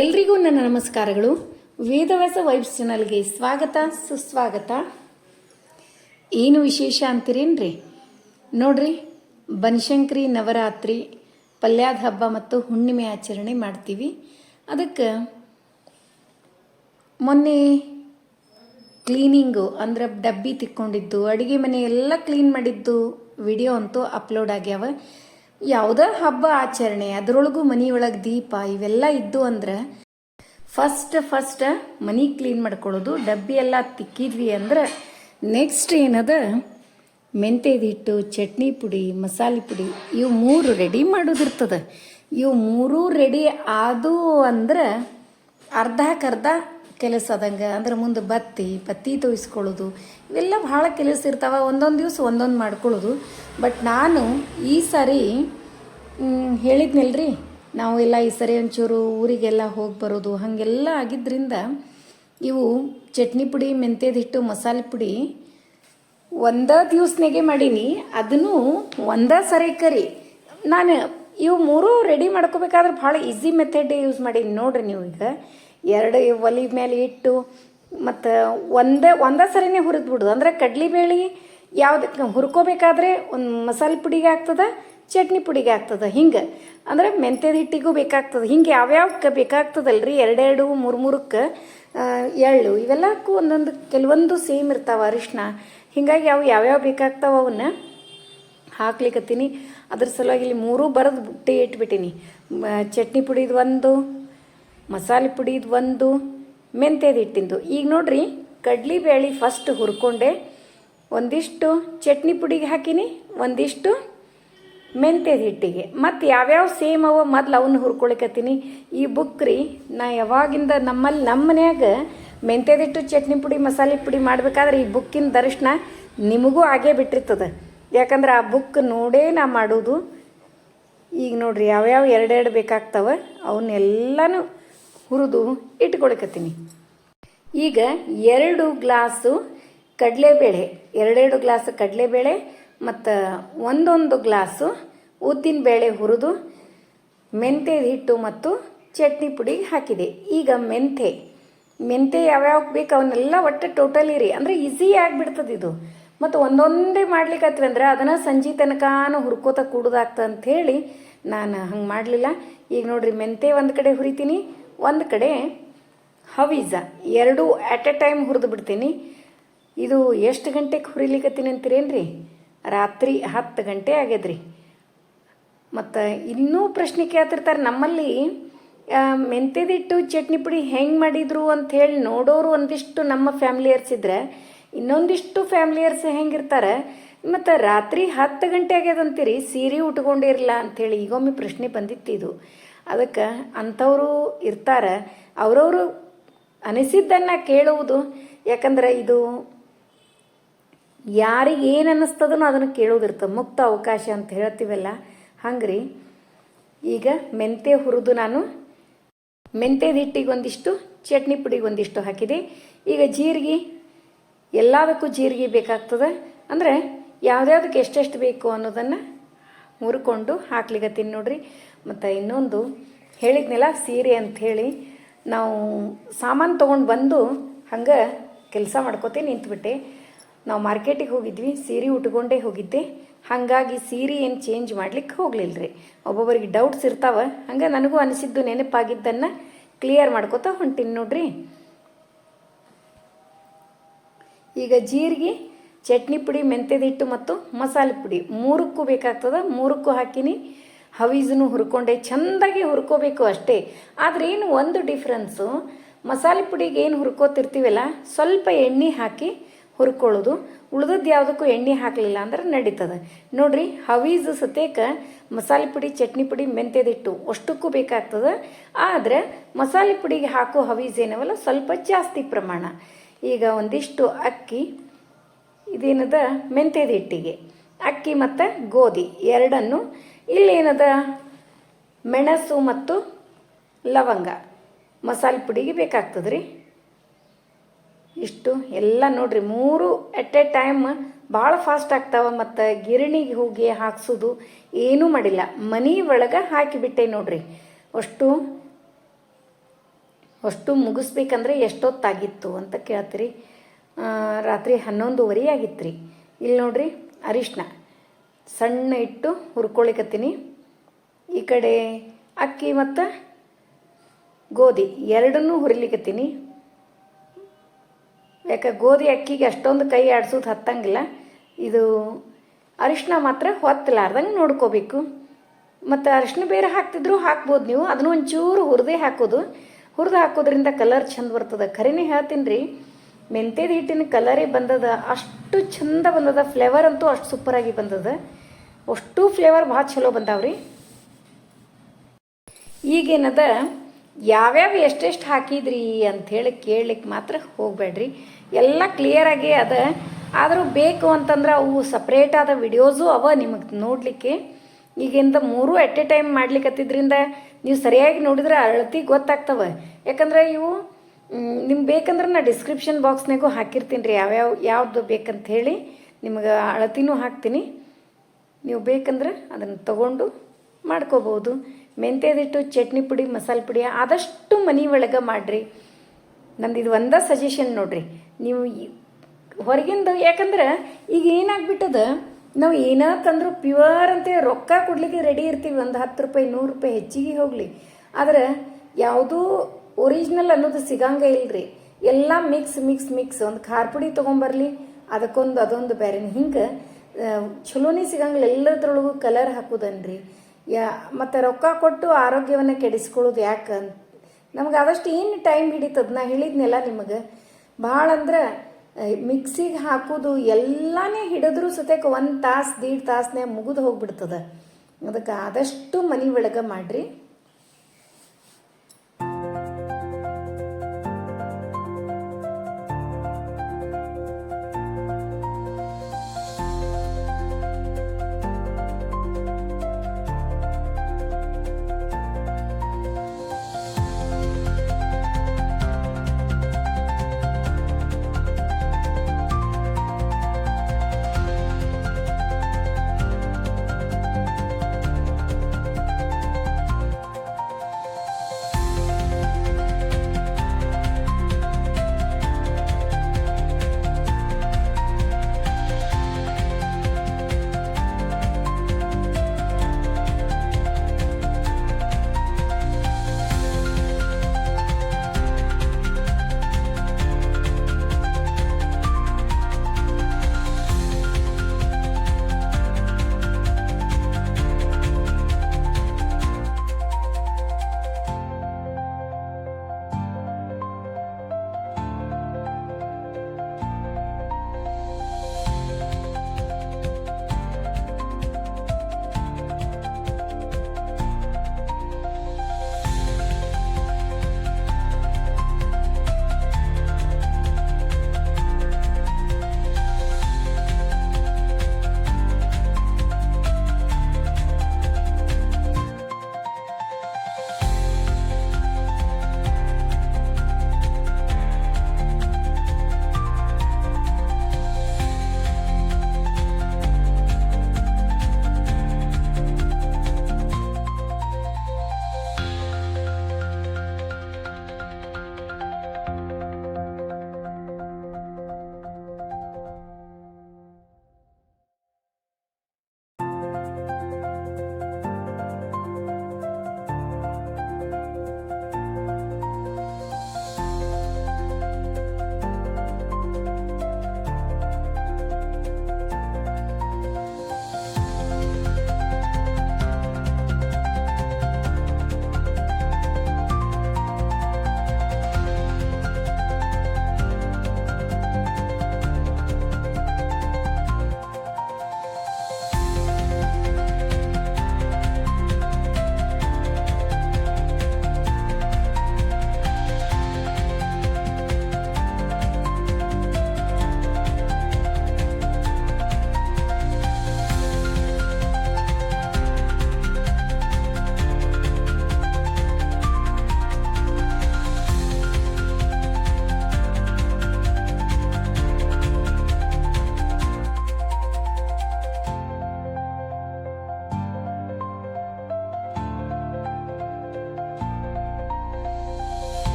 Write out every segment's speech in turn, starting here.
ಎಲ್ರಿಗೂ ನನ್ನ ನಮಸ್ಕಾರಗಳು. ವೇದವ್ಯಾಸ ವೈಬ್ಸ್ ಚಾನಲ್ಗೆ ಸ್ವಾಗತ ಸುಸ್ವಾಗತ. ಏನು ವಿಶೇಷ ಅಂತೀರೇನ್ರಿ? ನೋಡ್ರಿ, ಬನಶಂಕರಿ ನವರಾತ್ರಿ ಪಲ್ಯಾದ ಹಬ್ಬ ಮತ್ತು ಹುಣ್ಣಿಮೆ ಆಚರಣೆ ಮಾಡ್ತೀವಿ. ಅದಕ್ಕೆ ಮೊನ್ನೆ ಕ್ಲೀನಿಂಗು ಅಂದ್ರೆ ಡಬ್ಬಿ ತಿಕ್ಕೊಂಡಿದ್ದು, ಅಡುಗೆ ಮನೆ ಎಲ್ಲ ಕ್ಲೀನ್ ಮಾಡಿದ್ದು ವಿಡಿಯೋ ಅಂತೂ ಅಪ್ಲೋಡ್ ಆಗ್ಯಾವ. ಯಾವುದೇ ಹಬ್ಬ ಆಚರಣೆ ಅದರೊಳಗೂ ಮನೆಯೊಳಗೆ ದೀಪ ಇವೆಲ್ಲ ಇದ್ದು ಅಂದ್ರೆ ಫಸ್ಟ್ ಮನೆ ಕ್ಲೀನ್ ಮಾಡ್ಕೊಳ್ಳೋದು. ಡಬ್ಬಿ ಎಲ್ಲ ತಿಕ್ಕಿದ್ವಿ ಅಂದ್ರೆ ನೆಕ್ಸ್ಟ್ ಏನದ ಮೆಂತ್ಯದ ಹಿಟ್ಟು, ಚಟ್ನಿ ಪುಡಿ, ಮಸಾಲೆ ಪುಡಿ ಇವು ಮೂರು ರೆಡಿ ಮಾಡೋದಿರ್ತದೆ. ಇವು ಮೂರೂ ರೆಡಿ ಆದು ಅಂದ್ರೆ ಅರ್ಧಕ್ಕರ್ಧ ಕೆಲಸ ಅದಂಗೆ. ಅಂದ್ರೆ ಮುಂದೆ ಪತ್ತಿ ತೋಯಿಸ್ಕೊಳ್ಳೋದು ಇವೆಲ್ಲ ಭಾಳ ಕೆಲಸ ಇರ್ತಾವೆ. ಒಂದೊಂದು ದಿವಸ ಒಂದೊಂದು ಮಾಡ್ಕೊಳ್ಳೋದು. ಬಟ್ ನಾನು ಈ ಸಾರಿ ಹೇಳಿದ್ನಲ್ರಿ, ನಾವು ಎಲ್ಲ ಈ ಸರಿ ಒಂಚೂರು ಊರಿಗೆಲ್ಲ ಹೋಗಿ ಬರೋದು ಹಾಗೆಲ್ಲ ಆಗಿದ್ದರಿಂದ ಇವು ಚಟ್ನಿ ಪುಡಿ, ಮೆಂತ್ಯದ ಹಿಟ್ಟು, ಮಸಾಲೆ ಪುಡಿ ಒಂದೇ ದಿವಸನಾಗೆ ಮಾಡೀನಿ. ಅದನ್ನು ಒಂದೇ ಸರಿ ಕರಿ ನಾನು ಇವು ಮೂರೂ ರೆಡಿ ಮಾಡ್ಕೋಬೇಕಾದ್ರೆ ಭಾಳ ಈಸಿ ಮೆಥಡ್ ಯೂಸ್ ಮಾಡೀನಿ. ನೋಡ್ರಿ, ನೀವು ಈಗ ಎರಡು ಒಲೆ ಮೇಲೆ ಇಟ್ಟು ಮತ್ತು ಒಂದೇ ಸರಿನೇ ಹುರಿದ್ಬಿಡೋದು. ಅಂದರೆ ಕಡ್ಲಿಬೇಳೆ ಯಾವುದಕ್ಕೆ ಹುರ್ಕೋಬೇಕಾದ್ರೆ ಒಂದು ಮಸಾಲೆ ಪುಡಿಗೆ ಆಗ್ತದೆ, ಚಟ್ನಿ ಪುಡಿಗೆ ಆಗ್ತದೆ. ಹಿಂಗೆ ಅಂದರೆ ಮೆಂತ್ಯದ ಹಿಟ್ಟಿಗೂ ಬೇಕಾಗ್ತದೆ. ಹಿಂಗೆ ಯಾವ್ಯಾವಕ್ಕೆ ಬೇಕಾಗ್ತದಲ್ರಿ, ಎರಡೆರಡು ಮೂರಕ್ಕೆ ಎಳ್ಳು ಇವೆಲ್ಲಕ್ಕೂ ಒಂದೊಂದು ಕೆಲವೊಂದು ಸೇಮ್ ಇರ್ತಾವೆ. ಅರಿಶಿನ ಹೀಗಾಗಿ ಯಾವ್ಯಾವ ಬೇಕಾಗ್ತಾವೆ ಅವನ್ನ ಹಾಕ್ಲಿಕ್ಕತ್ತೀನಿ. ಅದ್ರ ಸಲುವಾಗಿ ಇಲ್ಲಿ ಮೂರೂ ಬರೆದು ಬುಟ್ಟಿ ಇಟ್ಬಿಟ್ಟಿನಿ. ಚಟ್ನಿ ಪುಡಿದು ಒಂದು, ಮಸಾಲೆ ಪುಡಿದು ಒಂದು, ಮೆಂತ್ಯದ ಹಿಟ್ಟಿಂದು. ಈಗ ನೋಡ್ರಿ, ಕಡ್ಲಿಬೇಳೆ ಫಸ್ಟ್ ಹುರ್ಕೊಂಡೆ, ಒಂದಿಷ್ಟು ಚಟ್ನಿ ಪುಡಿಗೆ ಹಾಕಿನಿ, ಒಂದಿಷ್ಟು ಮೆಂತ್ಯದ ಹಿಟ್ಟಿಗೆ. ಮತ್ತು ಯಾವ್ಯಾವ ಸೇಮ್ ಅವ ಮೊದ್ಲು ಅವನ್ನ ಹುರ್ಕೊಳಿಕತ್ತೀನಿ. ಈ ಬುಕ್ ರೀ, ನಾ ಯಾವಾಗಿಂದ ನಮ್ಮ ಮನ್ಯಾಗ ಮೆಂತ್ಯದ ಹಿಟ್ಟು, ಚಟ್ನಿ ಪುಡಿ, ಮಸಾಲೆ ಪುಡಿ ಮಾಡಬೇಕಾದ್ರೆ ಈ ಬುಕ್ಕಿನ ದರ್ಶನ ನಿಮಗೂ ಆಗೇ ಬಿಟ್ಟಿರ್ತದೆ. ಯಾಕಂದ್ರೆ ಆ ಬುಕ್ ನೋಡೇ ನಾ ಮಾಡೋದು. ಈಗ ನೋಡ್ರಿ, ಯಾವ್ಯಾವ ಎರಡೆರಡು ಬೇಕಾಗ್ತವೆ ಅವನ್ನೆಲ್ಲನೂ ಹುರಿದು ಇಟ್ಕೊಳಿಕತ್ತೀನಿ. ಈಗ 2 ಗ್ಲಾಸು ಕಡಲೆಬೇಳೆ, ಎರಡೆರಡು ಗ್ಲಾಸ್ ಕಡಲೆಬೇಳೆ ಮತ್ತು ಒಂದೊಂದು ಗ್ಲಾಸು ಉದ್ದಿನಬೇಳೆ ಹುರಿದು ಮೆಂತ್ಯದ ಹಿಟ್ಟು ಮತ್ತು ಚಟ್ನಿ ಪುಡಿಗೆ ಹಾಕಿದೆ. ಈಗ ಮೆಂತ್ಯ ಯಾವ್ಯಾವ ಬೇಕು ಅವನ್ನೆಲ್ಲ ಒಟ್ಟು ಟೋಟಲಿ ರೀ, ಅಂದರೆ ಈಸಿ ಆಗಿಬಿಡ್ತದೆ ಇದು. ಮತ್ತು ಒಂದೊಂದೇ ಮಾಡ್ಲಿಕ್ಕತ್ವಿ ಅಂದ್ರೆ ಅದನ್ನು ಸಂಜೆ ತನಕನೂ ಹುರ್ಕೋತ ಕೂಡೋದಾಗ್ತದೆ ಅಂಥೇಳಿ ನಾನು ಹಂಗೆ ಮಾಡಲಿಲ್ಲ. ಈಗ ನೋಡ್ರಿ, ಮೆಂತ್ಯ ಒಂದು ಕಡೆ ಹುರಿತೀನಿ, ಒಂದು ಕಡೆ ಹವೀಜ, ಎರಡೂ ಅಟ್ ಎ ಟೈಮ್ ಹುರಿದು ಬಿಡ್ತೀನಿ. ಇದು ಎಷ್ಟು ಗಂಟೆಗೆ ಹುರಿಲಿಕ್ಕತ್ತೀನಿ ಅಂತೀರೇನ್ರಿ? ರಾತ್ರಿ 10 ಗಂಟೆ ಆಗ್ಯದ್ರಿ. ಮತ್ತು ಇನ್ನೂ ಪ್ರಶ್ನೆ ಕೇಳ್ತಿರ್ತಾರೆ, ನಮ್ಮಲ್ಲಿ ಮೆಂತ್ಯದ ಹಿಟ್ಟು, ಚಟ್ನಿ ಪುಡಿ ಹೆಂಗೆ ಮಾಡಿದ್ರು ಅಂಥೇಳಿ ನೋಡೋರು ಒಂದಿಷ್ಟು ನಮ್ಮ ಫ್ಯಾಮಿಲಿಯರ್ಸ್ ಇದ್ರೆ, ಇನ್ನೊಂದಿಷ್ಟು ಫ್ಯಾಮಿಲಿಯರ್ಸ್ ಹೆಂಗಿರ್ತಾರೆ, ಮತ್ತು ರಾತ್ರಿ 10 ಗಂಟೆ ಆಗ್ಯದಂತೀರಿ ಸೀರೆ ಉಟ್ಕೊಂಡಿರಲ್ಲ ಅಂಥೇಳಿ ಈಗೊಮ್ಮೆ ಪ್ರಶ್ನೆ ಬಂದಿತ್ತು ಇದು. ಅದಕ್ಕೆ ಅಂಥವರು ಇರ್ತಾರೆ, ಅವರವರು ಅನಿಸಿದ್ದನ್ನು ಕೇಳುವುದು. ಯಾಕಂದ್ರೆ ಇದು ಯಾರಿಗೆ ಏನು ಅನ್ನಿಸ್ತದನೋ ಅದನ್ನು ಕೇಳೋದಿರ್ತದೆ, ಮುಕ್ತ ಅವಕಾಶ ಅಂತ ಹೇಳ್ತೀವಲ್ಲ ಹಂಗ್ರಿ. ಈಗ ಮೆಂತ್ಯ ಹುರಿದು ನಾನು ಮೆಂತ್ಯದ ಹಿಟ್ಟಿಗೆ ಒಂದಿಷ್ಟು, ಚಟ್ನಿ ಪುಡಿಗೆ ಒಂದಿಷ್ಟು ಹಾಕಿದೆ. ಈಗ ಜೀರಿಗೆ, ಎಲ್ಲದಕ್ಕೂ ಜೀರಿಗೆ ಬೇಕಾಗ್ತದೆ. ಅಂದರೆ ಯಾವ್ದ್ಯಾವ್ದಕ್ಕೆ ಎಷ್ಟೆಷ್ಟು ಬೇಕು ಅನ್ನೋದನ್ನು ಹುರ್ಕೊಂಡು ಹಾಕ್ಲಿಕ್ಕತ್ತೀನಿ ನೋಡ್ರಿ. ಮತ್ತು ಇನ್ನೊಂದು ಹೇಳಿದ್ನೆಲ್ಲ, ಸೀರೆ ಅಂಥೇಳಿ ನಾವು ಸಾಮಾನು ತೊಗೊಂಡು ಬಂದು ಹಂಗೆ ಕೆಲಸ ಮಾಡ್ಕೋತೇ ನಿಂತ್ಬಿಟ್ಟೆ. ನಾವು ಮಾರ್ಕೆಟಿಗೆ ಹೋಗಿದ್ವಿ, ಸೀರೆ ಉಟ್ಕೊಂಡೇ ಹೋಗಿದ್ದೆ. ಹಾಗಾಗಿ ಸೀರೆ ಏನು ಚೇಂಜ್ ಮಾಡ್ಲಿಕ್ಕೆ ಹೋಗಲಿಲ್ಲ ರೀ. ಒಬ್ಬೊಬ್ಬರಿಗೆ ಡೌಟ್ಸ್ ಇರ್ತಾವೆ, ಹಂಗೆ ನನಗೂ ಅನಿಸಿದ್ದು ನೆನಪಾಗಿದ್ದನ್ನು ಕ್ಲಿಯರ್ ಮಾಡ್ಕೋತಾ ಹೊಂಟೀನಿ ನೋಡ್ರಿ. ಈಗ ಜೀರಿಗೆ, ಚಟ್ನಿ ಪುಡಿ, ಮೆಂತ್ಯದ ಹಿಟ್ಟು ಮತ್ತು ಮಸಾಲೆ ಪುಡಿ ಮೂರಕ್ಕೂ ಬೇಕಾಗ್ತದೆ. ಮೂರಕ್ಕೂ ಹಾಕಿನಿ. ಹವೀಜನ್ನು ಹುರ್ಕೊಂಡೆ, ಚೆಂದಾಗಿ ಹುರ್ಕೋಬೇಕು ಅಷ್ಟೇ. ಆದರೆ ಏನು ಒಂದು ಡಿಫ್ರೆನ್ಸು, ಮಸಾಲೆ ಪುಡಿಗೆ ಏನು ಹುರ್ಕೋತಿರ್ತೀವಲ್ಲ ಸ್ವಲ್ಪ ಎಣ್ಣೆ ಹಾಕಿ ಹುರ್ಕೊಳ್ಳೋದು, ಉಳ್ದದ್ದು ಯಾವುದಕ್ಕೂ ಎಣ್ಣೆ ಹಾಕಲಿಲ್ಲ ಅಂದ್ರೆ ನಡೀತದೆ ನೋಡ್ರಿ. ಹವೀಜು ಸತೇಕ ಮಸಾಲೆ ಪುಡಿ, ಚಟ್ನಿ ಪುಡಿ, ಮೆಂತ್ಯದ ಹಿಟ್ಟು ಅಷ್ಟಕ್ಕೂ ಬೇಕಾಗ್ತದೆ. ಆದರೆ ಮಸಾಲೆ ಪುಡಿಗೆ ಹಾಕೋ ಹವೀಜ್ ಏನವಲ್ಲ ಸ್ವಲ್ಪ ಜಾಸ್ತಿ ಪ್ರಮಾಣ. ಈಗ ಒಂದಿಷ್ಟು ಅಕ್ಕಿ, ಇದೇನದ ಮೆಂತ್ಯದ ಹಿಟ್ಟಿಗೆ ಅಕ್ಕಿ ಮತ್ತು ಗೋಧಿ ಎರಡನ್ನು, ಇಲ್ಲೇನದ ಮೆಣಸು ಮತ್ತು ಲವಂಗ ಮಸಾಲೆ ಪುಡಿಗೆ ಬೇಕಾಗ್ತದೆ ರೀ. ಇಷ್ಟು ಎಲ್ಲ ನೋಡ್ರಿ, ಮೂರು ಎಟ್ ಎ ಟೈಮ್ ಭಾಳ ಫಾಸ್ಟ್ ಆಗ್ತಾವೆ. ಮತ್ತು ಗಿರಣಿಗೆ ಹೋಗಿ ಹಾಕ್ಸೋದು ಏನೂ ಮಾಡಿಲ್ಲ, ಮನೆ ಒಳಗೆ ಹಾಕಿಬಿಟ್ಟೆ ನೋಡ್ರಿ. ಅಷ್ಟು ಅಷ್ಟು ಮುಗಿಸ್ಬೇಕಂದ್ರೆ ಎಷ್ಟೊತ್ತಾಗಿತ್ತು ಅಂತ ಕೇಳ್ತೀರಿ. ರಾತ್ರಿ 11:30 ಆಗಿತ್ತು ರೀ. ಇಲ್ಲಿ ನೋಡ್ರಿ ಅರಿಶಿನ ಸಣ್ಣ ಇಟ್ಟು ಹುರ್ಕೊಳಿಕತ್ತೀನಿ. ಈ ಕಡೆ ಅಕ್ಕಿ ಮತ್ತು ಗೋಧಿ ಎರಡನ್ನೂ ಹುರಿಲಿಕತ್ತೀನಿ. ಯಾಕೆ ಗೋಧಿ ಅಕ್ಕಿಗೆ ಅಷ್ಟೊಂದು ಕೈ ಆಡ್ಸೋದು ಹತ್ತಂಗಿಲ್ಲ. ಇದು ಅರಿಶಿನ ಮಾತ್ರ ಹೊತ್ತಲಾರ್ದಂಗೆ ನೋಡ್ಕೋಬೇಕು. ಮತ್ತು ಅರಿಶಿನ ಬೇರೆ ಹಾಕ್ತಿದ್ರು ಹಾಕ್ಬೋದು ನೀವು, ಅದನ್ನು ಒಂಚೂರು ಹುರಿದೇ ಹಾಕೋದು. ಹುರಿದು ಹಾಕೋದ್ರಿಂದ ಕಲರ್ ಚಂದ ಬರ್ತದೆ. ಖರೇನೆ ಹೇಳ್ತೀನಿ ರೀ, ಮೆಂತ್ಯದ ಹಿಟ್ಟಿನ ಕಲರೇ ಬಂದದ, ಅಷ್ಟು ಚಂದ ಬಂದದ. ಫ್ಲೇವರ್ ಅಂತೂ ಅಷ್ಟು ಸೂಪರಾಗಿ ಬಂದದ. ಅಷ್ಟು ಫ್ಲೇವರ್ ಭಾಳ ಚಲೋ ಬಂದಾವ್ರಿ. ಈಗೇನದ ಯಾವ್ಯಾವ ಎಷ್ಟೆಷ್ಟು ಹಾಕಿದ್ರಿ ಅಂಥೇಳಿ ಕೇಳಲಿಕ್ಕೆ ಮಾತ್ರ ಹೋಗಬೇಡ್ರಿ. ಎಲ್ಲ ಕ್ಲಿಯರಾಗಿ ಅದ. ಆದರೂ ಬೇಕು ಅಂತಂದ್ರೆ ಅವು ಸಪ್ರೇಟಾದ ವಿಡಿಯೋಸು ಅವ ನಿಮಗೆ ನೋಡಲಿಕ್ಕೆ. ಈಗಿಂದ 3 ಎಟ್ ಎ ಟೈಮ್ ಮಾಡ್ಲಿಕ್ಕತ್ತಿದ್ರಿಂದ ನೀವು ಸರಿಯಾಗಿ ನೋಡಿದ್ರೆ ಅಳತಿ ಗೊತ್ತಾಗ್ತವೆ. ಯಾಕಂದ್ರೆ ಇವು ನಿಮ್ಗೆ ಬೇಕಂದ್ರೆ ನಾ ಡಿಸ್ಕ್ರಿಪ್ಷನ್ ಬಾಕ್ಸ್ನಾಗೂ ಹಾಕಿರ್ತೀನಿ ರೀ, ಯಾವುದು ಬೇಕಂತ ಹೇಳಿ ನಿಮಗೆ ಅಳತಿನೂ ಹಾಕ್ತೀನಿ. ನೀವು ಬೇಕಂದ್ರೆ ಅದನ್ನು ತಗೊಂಡು ಮಾಡ್ಕೋಬೋದು. ಮೆಂತ್ಯದಿಟ್ಟು ಚಟ್ನಿ ಪುಡಿ ಮಸಾಲೆ ಪುಡಿ ಆದಷ್ಟು ಮನೆ ಒಳಗೆ ಮಾಡಿರಿ. ನಂದು ಇದು ಒಂದೇ ಸಜೆಷನ್ ನೋಡಿರಿ. ನೀವು ಹೊರಗಿಂದ, ಯಾಕಂದ್ರೆ ಈಗ ಏನಾಗ್ಬಿಟ್ಟದ, ನಾವು ಏನ ತಂದರೂ ಪ್ಯೂರ್ ಅಂತ ರೊಕ್ಕ ಕೊಡ್ಲಿಕ್ಕೆ ರೆಡಿ ಇರ್ತೀವಿ. ಒಂದು 10 ರೂಪಾಯಿ 100 ರೂಪಾಯಿ ಹೆಚ್ಚಿಗೆ ಹೋಗಲಿ, ಆದರೆ ಯಾವುದೂ ಒರಿಜಿನಲ್ ಅನ್ನೋದು ಸಿಗಂಗೆ ಇಲ್ಲರಿ. ಎಲ್ಲ ಮಿಕ್ಸ್. ಒಂದು ಖಾರ ಪುಡಿ ತೊಗೊಂಬರ್ಲಿ, ಅದೊಂದು ಬೇರೆ ಹಿಂಗೆ ಚಲೋನೇ ಸಿಗಂಗಿಲ್ಲ. ಎಲ್ಲದ್ರೊಳಗೂ ಕಲರ್ ಹಾಕೋದನ್ರಿ. ಮತ್ತು ರೊಕ್ಕ ಕೊಟ್ಟು ಆರೋಗ್ಯವನ್ನು ಕೆಡಿಸ್ಕೊಳ್ಳೋದು ಯಾಕೆ? ನಮ್ಗೆ ಆದಷ್ಟು ಏನು ಟೈಮ್ ಹಿಡಿತದ, ನಾ ಹೇಳಿದ್ನೆಲ್ಲ ನಿಮಗೆ. ಭಾಳ ಅಂದ್ರೆ ಮಿಕ್ಸಿಗೆ ಹಾಕೋದು ಎಲ್ಲನೇ ಹಿಡಿದ್ರೂ ಸತ್ಯಕ್ಕೆ 1 ತಾಸು 1.5 ತಾಸನ್ನೇ ಮುಗಿದು ಹೋಗ್ಬಿಡ್ತದೆ. ಅದಕ್ಕೆ ಆದಷ್ಟು ಮನೆ ಒಳಗೆ ಮಾಡಿರಿ.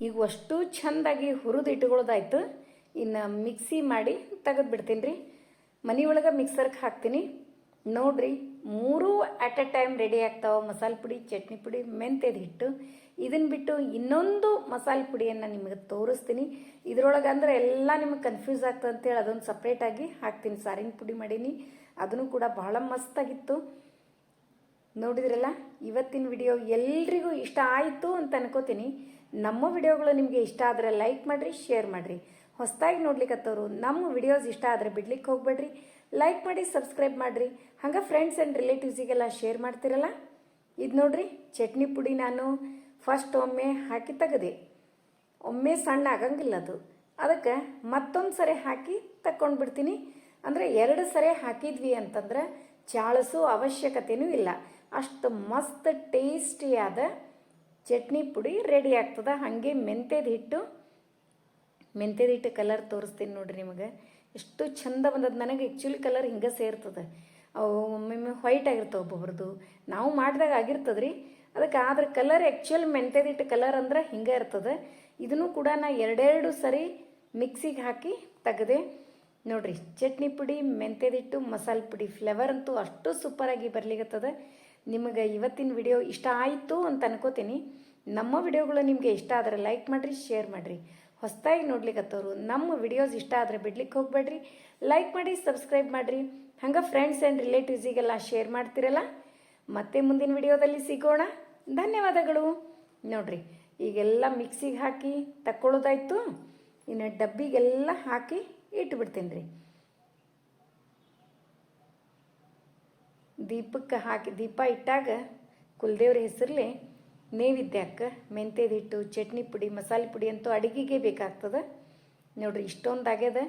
ಈಗ ಅಷ್ಟು ಚೆಂದಾಗಿ ಹುರಿದು ಇಟ್ಕೊಳ್ಳೋದಾಯ್ತು. ಇನ್ನು ಮಿಕ್ಸಿ ಮಾಡಿ ತೆಗೆದು ಬಿಡ್ತೀನಿ ರೀ. ಮನೆಯೊಳಗೆ ಮಿಕ್ಸರ್ಗೆ ಹಾಕ್ತೀನಿ. ನೋಡ್ರಿ 3 ಅಟ್ ಎ ಟೈಮ್ ರೆಡಿ ಆಗ್ತಾವೆ. ಮಸಾಲೆ ಪುಡಿ, ಚಟ್ನಿ ಪುಡಿ, ಮೆಂತ್ಯದ ಹಿಟ್ಟು. ಇದನ್ನು ಬಿಟ್ಟು ಇನ್ನೊಂದು ಮಸಾಲೆ ಪುಡಿಯನ್ನು ನಿಮಗೆ ತೋರಿಸ್ತೀನಿ. ಇದ್ರೊಳಗೆ ಅಂದ್ರೆ ಎಲ್ಲ ನಿಮಗೆ ಕನ್ಫ್ಯೂಸ್ ಆಗ್ತದೆ ಅಂತೇಳಿ ಅದೊಂದು ಸಪ್ರೇಟಾಗಿ ಹಾಕ್ತೀನಿ. ಸಾರಿನ ಪುಡಿ ಮಾಡೀನಿ, ಅದನ್ನು ಕೂಡ ಬಹಳ ಮಸ್ತಾಗಿತ್ತು. ನೋಡಿದ್ರಲ್ಲ, ಇವತ್ತಿನ ವಿಡಿಯೋ ಎಲ್ರಿಗೂ ಇಷ್ಟ ಆಯಿತು ಅಂತ ಅನ್ಕೋತೀನಿ. ನಮ್ಮ ವಿಡಿಯೋಗಳು ನಿಮಗೆ ಇಷ್ಟ ಆದರೆ ಲೈಕ್ ಮಾಡಿರಿ, ಶೇರ್ ಮಾಡಿರಿ. ಹೊಸದಾಗಿ ನೋಡ್ಲಿಕ್ಕತ್ತವರು ನಮ್ಮ ವಿಡಿಯೋಸ್ ಇಷ್ಟ ಆದರೆ ಬಿಡ್ಲಿಕ್ಕೆ ಹೋಗ್ಬೇಡ್ರಿ. ಲೈಕ್ ಮಾಡಿ, ಸಬ್ಸ್ಕ್ರೈಬ್ ಮಾಡಿರಿ. ಹಂಗೆ ಫ್ರೆಂಡ್ಸ್ ಆ್ಯಂಡ್ ರಿಲೇಟಿವ್ಸಿಗೆಲ್ಲ ಶೇರ್ ಮಾಡ್ತಿರಲ್ಲ. ಇದು ನೋಡ್ರಿ, ಚಟ್ನಿ ಪುಡಿ ನಾನು ಫಸ್ಟ್ ಒಮ್ಮೆ ಹಾಕಿ ತೆಗೆದೆ. ಒಮ್ಮೆ ಸಣ್ಣ ಆಗಂಗಿಲ್ಲ ಅದು. ಅದಕ್ಕೆ ಮತ್ತೊಂದು ಸರಿ ಹಾಕಿ ತಕ್ಕೊಂಡು ಬಿಡ್ತೀನಿ. ಅಂದರೆ 2 ಸರಿ ಹಾಕಿದ್ವಿ ಅಂತಂದ್ರೆ ಚಾಳಿಸೋ ಅವಶ್ಯಕತೆಯೂ ಇಲ್ಲ. ಅಷ್ಟು ಮಸ್ತ್ ಟೇಸ್ಟಿಯಾದ ಚಟ್ನಿ ಪುಡಿ ರೆಡಿ ಆಗ್ತದೆ. ಹಾಗೆ ಮೆಂತ್ಯದ ಹಿಟ್ಟು ಕಲರ್ ತೋರಿಸ್ತೀನಿ ನೋಡ್ರಿ ನಿಮಗೆ. ಎಷ್ಟು ಚಂದ ಬಂದದ್ದು. ನನಗೆ ಆ್ಯಕ್ಚುಲಿ ಕಲರ್ ಹಿಂಗೆ ಸೇರ್ತದೆ. ಅವು ಒಮ್ಮೊಮ್ಮೆ ವೈಟ್ ಆಗಿರ್ತವೆ ಒಬ್ಬೊಬ್ರದ್ದು. ನಾವು ಮಾಡಿದಾಗ ಆಗಿರ್ತದೆ ರೀ. ಅದಕ್ಕೆ ಆದ್ರೆ ಕಲರ್ ಆ್ಯಕ್ಚುಲಿ ಮೆಂತ್ಯದ ಹಿಟ್ಟು ಕಲರ್ ಅಂದ್ರೆ ಹಿಂಗೆ ಇರ್ತದೆ. ಇದನ್ನು ಕೂಡ ನಾ 2 ಸರಿ ಮಿಕ್ಸಿಗೆ ಹಾಕಿ ತೆಗೆದೆ. ನೋಡ್ರಿ, ಚಟ್ನಿ ಪುಡಿ, ಮೆಂತ್ಯದ ಹಿಟ್ಟು, ಮಸಾಲೆ ಪುಡಿ ಫ್ಲೇವರ್ ಅಂತೂ ಅಷ್ಟು ಸೂಪರಾಗಿ ಬರ್ಲಿಕ್ಕತ್ತದ. ನಿಮಗೆ ಇವತ್ತಿನ ವಿಡಿಯೋ ಇಷ್ಟ ಆಯಿತು ಅಂತ ಅನ್ಕೋತೀನಿ. ನಮ್ಮ ವಿಡಿಯೋಗಳು ನಿಮಗೆ ಇಷ್ಟ ಆದರೆ ಲೈಕ್ ಮಾಡಿರಿ, ಶೇರ್ ಮಾಡಿರಿ. ಹೊಸದಾಗಿ ನೋಡ್ಲಿಕ್ಕತ್ತವರು ನಮ್ಮ ವಿಡಿಯೋಸ್ ಇಷ್ಟ ಆದರೆ ಬಿಡ್ಲಿಕ್ಕೆ ಹೋಗ್ಬೇಡ್ರಿ. ಲೈಕ್ ಮಾಡಿ, ಸಬ್ಸ್ಕ್ರೈಬ್ ಮಾಡಿರಿ. ಹಂಗೆ ಫ್ರೆಂಡ್ಸ್ ಆ್ಯಂಡ್ ರಿಲೇಟಿವ್ಸಿಗೆಲ್ಲ ಶೇರ್ ಮಾಡ್ತಿರಲ್ಲ. ಮತ್ತೆ ಮುಂದಿನ ವಿಡಿಯೋದಲ್ಲಿ ಸಿಗೋಣ. ಧನ್ಯವಾದಗಳು. ನೋಡ್ರಿ, ಈಗೆಲ್ಲ ಮಿಕ್ಸಿಗೆ ಹಾಕಿ ತಕ್ಕೊಳ್ಳೋದಾಯ್ತು. ಇನ್ನು ಡಬ್ಬಿಗೆಲ್ಲ ಹಾಕಿ ಇಟ್ಬಿಡ್ತೀನಿ ರೀ. ದೀಪಕ್ಕೆ ಹಾಕಿ ದೀಪ ಇಟ್ಟಾಗ ಕುಲದೇವ್ರ ಹೆಸರಲ್ಲಿ ನೈವೇದ್ಯಕ್ಕೆ ಮೆಂತ್ಯದ ಹಿಟ್ಟು, ಚಟ್ನಿ ಪುಡಿ, ಮಸಾಲೆ ಪುಡಿ ಅಂತೂ ಅಡುಗೆಗೆ ಬೇಕಾಗ್ತದೆ. ನೋಡ್ರಿ, ಇಷ್ಟೊಂದು ಆಗ್ಯದ.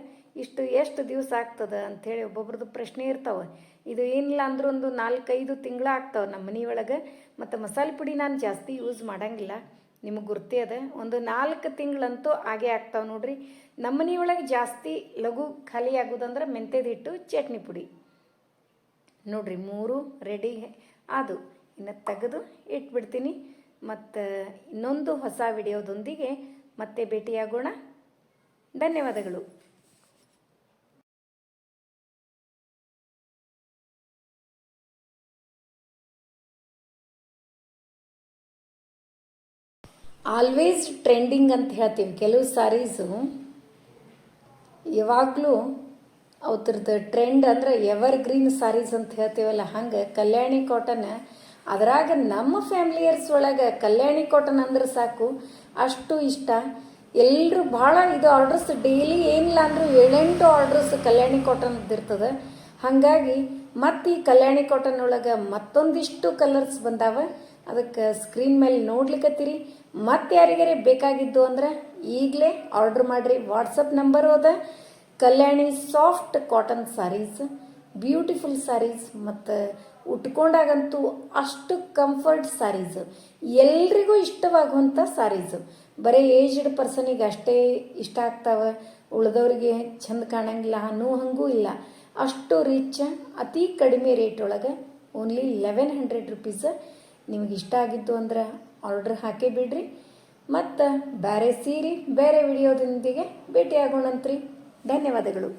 ಇಷ್ಟು ಎಷ್ಟು ದಿವಸ ಆಗ್ತದೆ ಅಂಥೇಳಿ ಒಬ್ಬೊಬ್ರದ್ದು ಪ್ರಶ್ನೆ ಇರ್ತಾವೆ. ಇದು ಏನಿಲ್ಲ ಅಂದ್ರೂ ಒಂದು 4-5 ತಿಂಗಳು ಆಗ್ತಾವೆ ನಮ್ಮ ಮನೆಯೊಳಗೆ. ಮತ್ತು ಮಸಾಲೆ ಪುಡಿ ನಾನು ಜಾಸ್ತಿ ಯೂಸ್ ಮಾಡಂಗಿಲ್ಲ, ನಿಮಗೆ ಗುರ್ತೇ ಅದ. ಒಂದು 4 ತಿಂಗಳಂತೂ ಆಗೇ ಆಗ್ತಾವೆ ನೋಡ್ರಿ. ನಮ್ಮ ಮನೆಯೊಳಗೆ ಜಾಸ್ತಿ ಲಘು ಖಾಲಿ ಆಗೋದಂದ್ರೆ ಮೆಂತ್ಯದ ಹಿಟ್ಟು, ಚಟ್ನಿ ಪುಡಿ. ನೋಡ್ರಿ, 3 ರೆಡಿ ಅದು. ಇನ್ನು ತೆಗೆದು ಇಟ್ಬಿಡ್ತೀನಿ. ಮತ್ತು ಇನ್ನೊಂದು ಹೊಸ ವಿಡಿಯೋದೊಂದಿಗೆ ಮತ್ತೆ ಭೇಟಿಯಾಗೋಣ. ಧನ್ಯವಾದಗಳು. ಆಲ್ವೇಸ್ ಟ್ರೆಂಡಿಂಗ್ ಅಂತ ಹೇಳ್ತೀವಿ. ಕೆಲವು ಸಾರೀಸು ಯಾವಾಗಲೂ ಅವ್ರದ್ದು ಟ್ರೆಂಡ್ ಅಂದರೆ ಎವರ್ ಗ್ರೀನ್ ಸಾರೀಸ್ ಅಂತ ಹೇಳ್ತೀವಲ್ಲ, ಹಂಗೆ ಕಲ್ಯಾಣಿ ಕಾಟನ್. ಅದ್ರಾಗ ನಮ್ಮ ಫ್ಯಾಮಿಲಿಯರ್ಸ್ ಒಳಗೆ ಕಲ್ಯಾಣಿ ಕಾಟನ್ ಅಂದ್ರೆ ಸಾಕು, ಅಷ್ಟು ಇಷ್ಟ. ಎಲ್ಲರೂ ಭಾಳ ಇದು ಆರ್ಡ್ರಸ್ ಡೈಲಿ ಏನಿಲ್ಲ ಅಂದರೂ 7-8 ಆರ್ಡ್ರಸ್ ಕಲ್ಯಾಣಿ ಕಾಟನ್ ಇರ್ತದೆ. ಹಾಗಾಗಿ ಮತ್ತು ಈ ಕಲ್ಯಾಣಿ ಕಾಟನ್ ಒಳಗೆ ಮತ್ತೊಂದಿಷ್ಟು ಕಲರ್ಸ್ ಬಂದಾವ. ಅದಕ್ಕೆ ಸ್ಕ್ರೀನ್ ಮೇಲೆ ನೋಡ್ಲಿಕ್ಕತ್ತೀರಿ. ಮತ್ತೆ ಯಾರಿಗಾರೆ ಬೇಕಾಗಿದ್ದು ಅಂದ್ರೆ ಈಗಲೇ ಆರ್ಡ್ರ್ ಮಾಡಿರಿ. ವಾಟ್ಸಪ್ ನಂಬರ್ ಹೋದ. Kalyani soft cotton saris, beautiful saris, ಮತ್ತು ಉಟ್ಕೊಂಡಾಗಂತೂ ಅಷ್ಟು ಕಂಫರ್ಟ್ ಸಾರೀಸು, ಎಲ್ರಿಗೂ ಇಷ್ಟವಾಗುವಂಥ ಸಾರೀಸು. ಬರೀ ಏಜ್ಡ್ ಪರ್ಸನಿಗೆ ಅಷ್ಟೇ ಇಷ್ಟ ಆಗ್ತಾವೆ, ಉಳಿದವ್ರಿಗೆ ಚಂದ ಕಾಣಂಗಿಲ್ಲ ಅನ್ನೋ ಹಂಗೂ ಇಲ್ಲ. ಅಷ್ಟು ರಿಚ್, ಅತಿ ಕಡಿಮೆ ರೇಟ್ ಒಳಗೆ ಓನ್ಲಿ 1100 ರುಪೀಸ್. ನಿಮಗೆ ಇಷ್ಟ ಆಗಿದ್ದು ಅಂದ್ರೆ ಆರ್ಡ್ರ್ ಹಾಕೇ ಬಿಡ್ರಿ. ಮತ್ತು ಬೇರೆ ಸೀರೆ ಬೇರೆ ವಿಡಿಯೋದೊಂದಿಗೆ ಭೇಟಿಯಾಗೋಣಂತ್ರಿ. ಧನ್ಯವಾದಗಳು.